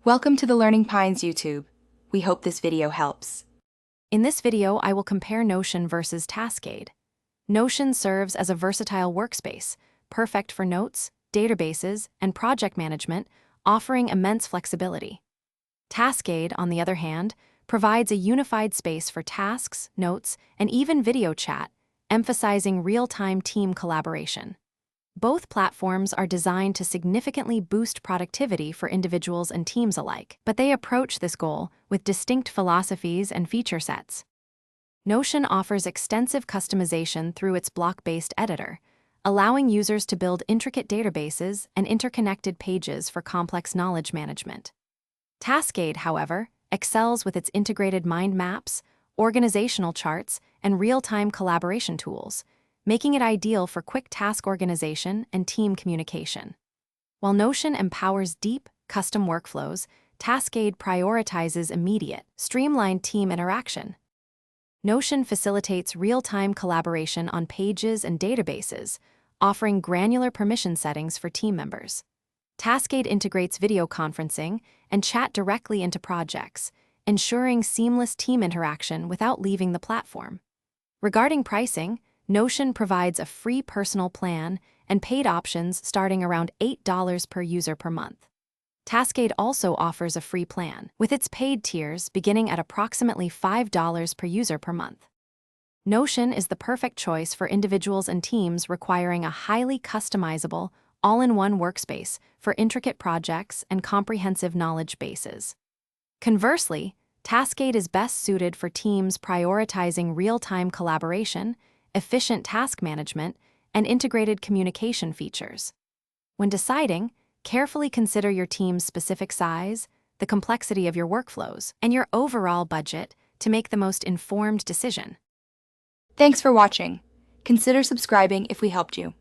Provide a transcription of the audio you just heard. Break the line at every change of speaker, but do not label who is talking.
Welcome to the Learning Pines YouTube. We hope this video helps.
In this video, I will compare Notion versus Taskade. Notion serves as a versatile workspace, perfect for notes, databases, and project management, offering immense flexibility. Taskade, on the other hand, provides a unified space for tasks, notes, and even video chat, emphasizing real-time team collaboration. Both platforms are designed to significantly boost productivity for individuals and teams alike, but they approach this goal with distinct philosophies and feature sets. Notion offers extensive customization through its block-based editor, allowing users to build intricate databases and interconnected pages for complex knowledge management. Taskade, however, excels with its integrated mind maps, organizational charts, and real-time collaboration tools, making it ideal for quick task organization and team communication. While Notion empowers deep, custom workflows, Taskade prioritizes immediate, streamlined team interaction. Notion facilitates real-time collaboration on pages and databases, offering granular permission settings for team members. Taskade integrates video conferencing and chat directly into projects, ensuring seamless team interaction without leaving the platform. Regarding pricing, Notion provides a free personal plan and paid options starting around $8 per user per month. Taskade also offers a free plan, with its paid tiers beginning at approximately $5 per user per month. Notion is the perfect choice for individuals and teams requiring a highly customizable, all-in-one workspace for intricate projects and comprehensive knowledge bases. Conversely, Taskade is best suited for teams prioritizing real-time collaboration, efficient task management, and integrated communication features. When deciding, carefully consider your team's specific size, the complexity of your workflows, and your overall budget to make the most informed decision.
Thanks for watching. Consider subscribing if we helped you.